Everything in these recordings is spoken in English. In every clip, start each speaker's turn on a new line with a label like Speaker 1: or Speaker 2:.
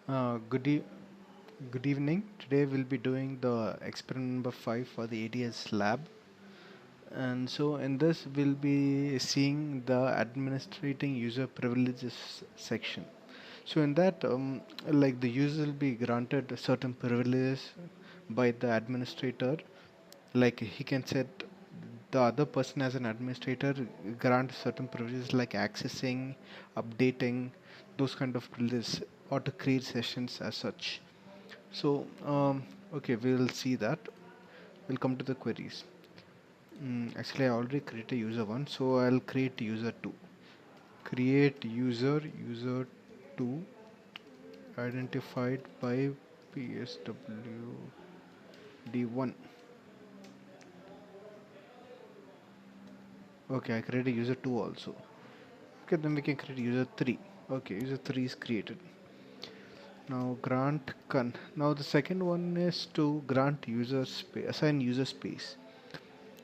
Speaker 1: Good good evening. Today we'll be doing the experiment number 5 for the ADS lab. And so in this we'll be seeing the administrating user privileges section. So in that like the user will be granted certain privileges by the administrator. Like he can set the other person as an administrator grant certain privileges like accessing, updating, those kind of privileges or to create sessions as such. So, okay, we'll see that. We'll come to the queries. Actually, I already created user 1, so I'll create user 2. Create user 2 identified by PSWD1. Okay, I created user 2 also. Okay, then we can create user 3. Okay, user 3 is created. Now now the second one is to grant user space, assign user space.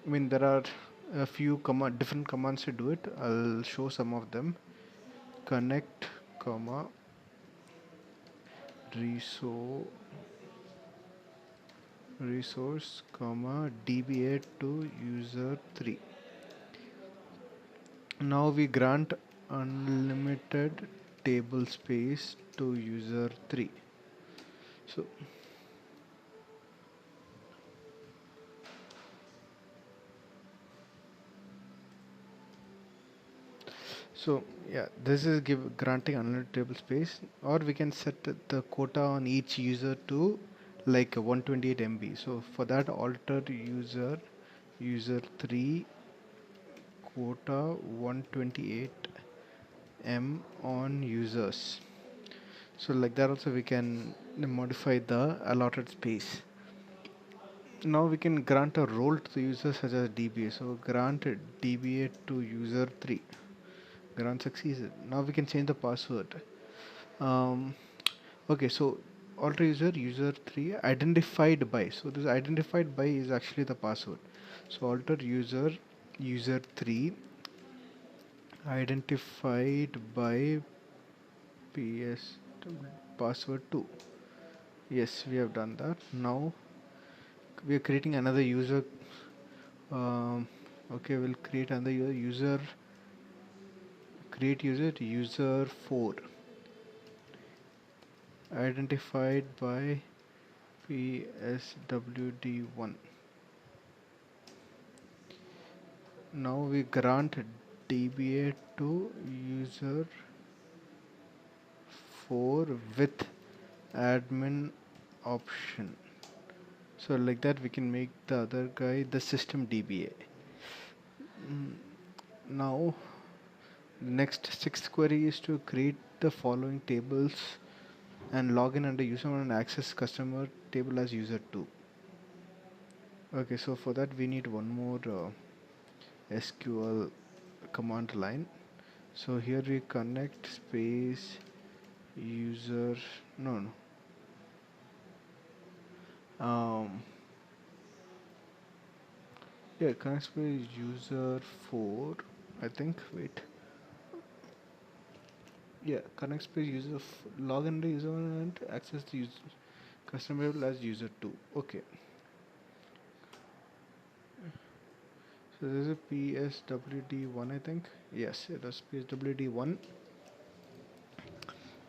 Speaker 1: I mean, there are a few different commands to do it. I'll show some of them. Connect, comma, resource, comma, DBA to user 3. Now we grant unlimited table space to user 3. So, so yeah, this is granting unlimited table space, or we can set the quota on each user to like 128 MB. So for that, alter user 3 quota 128 M on users. So like that also we can modify the allotted space. Now we can grant a role to the user such as DBA. So grant DBA to user 3. Grant succeeded. Now we can change the password. Um, okay, so alter user 3 identified by. So this identified by is actually the password. So alter user 3 identified by PS password 2. Yes, we have done that. Now we are creating another user. Um, okay, we'll create another user. Create user 4 identified by PSWD1. Now we grant DBA to user 4 with admin option. So like that we can make the other guy the system DBA. Now next sixth query is to create the following tables and log in under user 1 and access customer table as user 2. Okay, so for that we need one more SQL command line. So here we connect space user, no, um, yeah, connect space user 4, I think, wait, yeah, connect space log in the user 1 and access the user customer table as user 2. Okay, so this is a PSWD1, I think. Yes, it is PSWD1.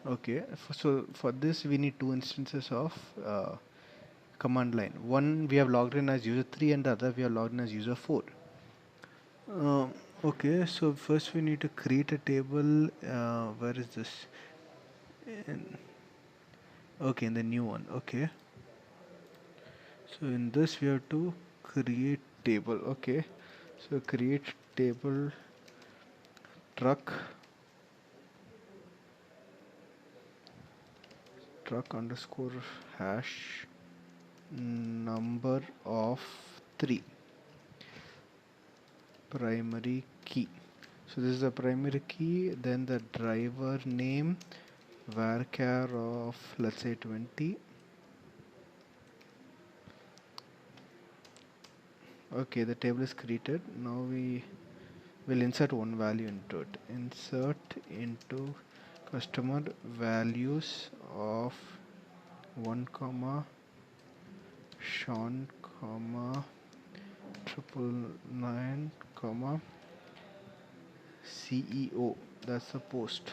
Speaker 1: Okay, so for this we need two instances of command line. One we have logged in as user 3 and the other we have logged in as user 4. Okay, so first we need to create a table. Where is this? In, okay, in the new one. Okay, so in this we have to create table. Okay, so create table truck underscore hash number of 3 primary key. So this is the primary key, then the driver name varchar of, let's say, 20. Okay, the table is created. Now we will insert one value into it. Insert into customer values of 1 comma Sean comma 999 comma CEO. That's the post.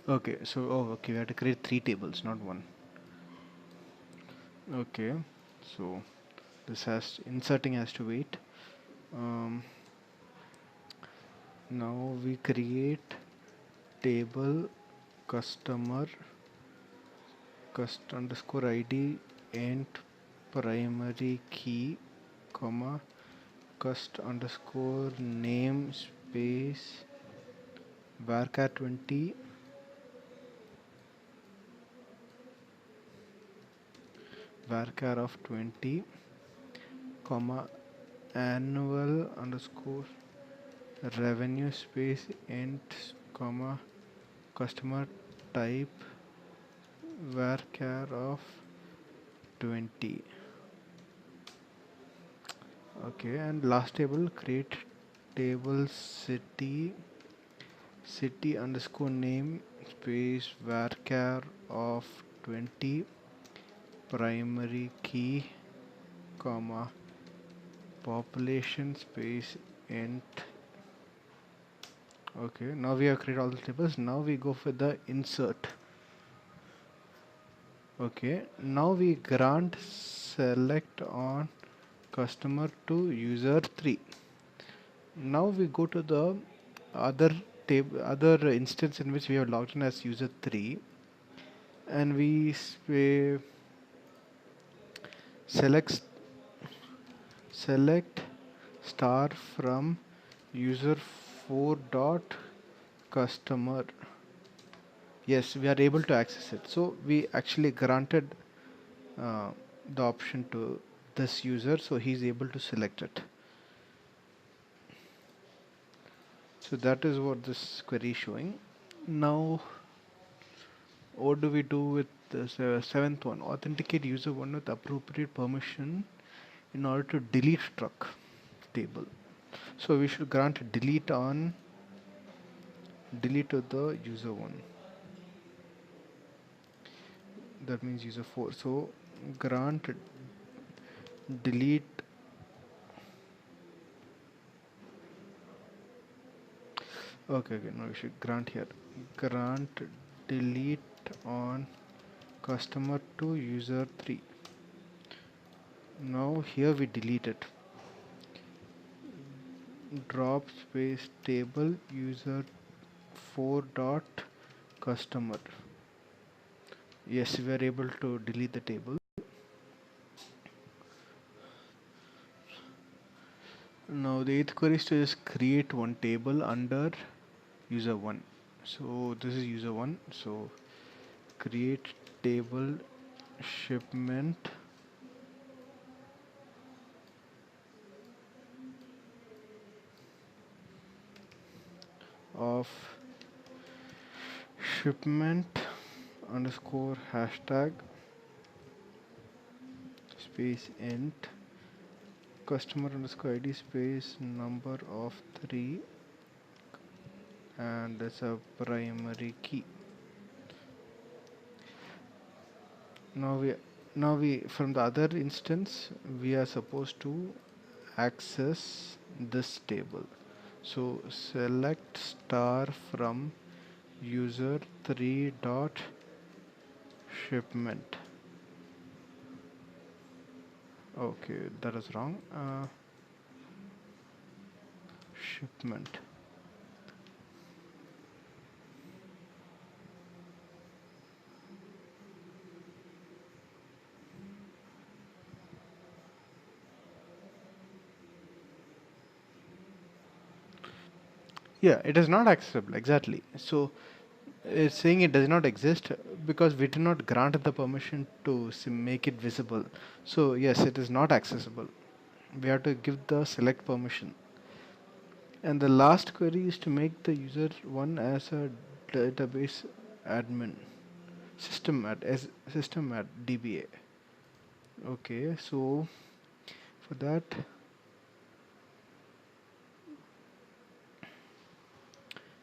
Speaker 1: Okay, so okay, we have to create three tables, not one. Okay, so this has inserting has to wait. Um, Now we create table customer cust underscore id int primary key comma cust underscore name space varchar 20 varchar of 20 comma annual underscore revenue space int comma customer type varchar of 20. Okay, and last table create table city underscore name space varchar of 20 primary key comma population space int. Okay, now we have created all the tables. Now we go for the insert. Okay, now we grant select on customer to user 3. Now we go to the other other instance in which we have logged in as user 3, and we select select star from user 4 dot customer. Yes, we are able to access it, so we actually granted uh, the option to this user, so he's able to select it. So that is what this query is showing. Now what do we do with the seventh one? Authenticate user one with appropriate permission in order to delete struck table. So we should grant delete to the user one. That means user 4. So grant delete. Okay, no, we should grant here. Grant delete on customer to user 3. Now here we delete it. Drop space table user 4 dot customer. Yes, we are able to delete the table. Now the eighth query is to just create one table under user 1. So this is user 1. So create table shipment of shipment underscore hashtag space int customer underscore id space number of 3 and that's a primary key. Now we from the other instance we are supposed to access this table. So select star from user 3 dot shipment. Okay, that is wrong. Shipment. Yeah, it is not accessible exactly. So It's saying it does not exist because we did not grant the permission to make it visible. So yes, it is not accessible. We have to give the select permission. And the last query is to make the user one as a database admin, system at DBA. Okay, so for that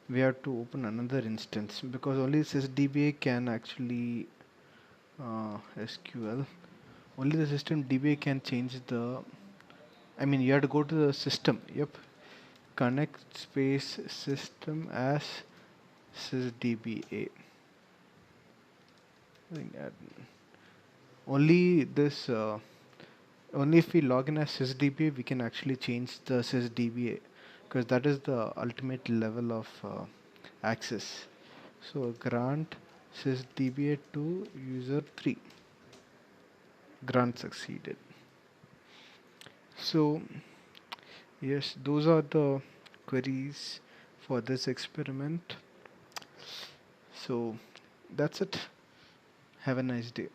Speaker 1: we have to open another instance because only sysdba can actually SQL. Only the system DBA can change the. I mean, you have to go to the system. Yep, connect space system as sysdba. think that only this. Only if we log in as sysdba we can actually change the sysdba because that is the ultimate level of access. So grant sysdba to user 3. Grant succeeded. So yes, those are the queries for this experiment. So that's it. Have a nice day.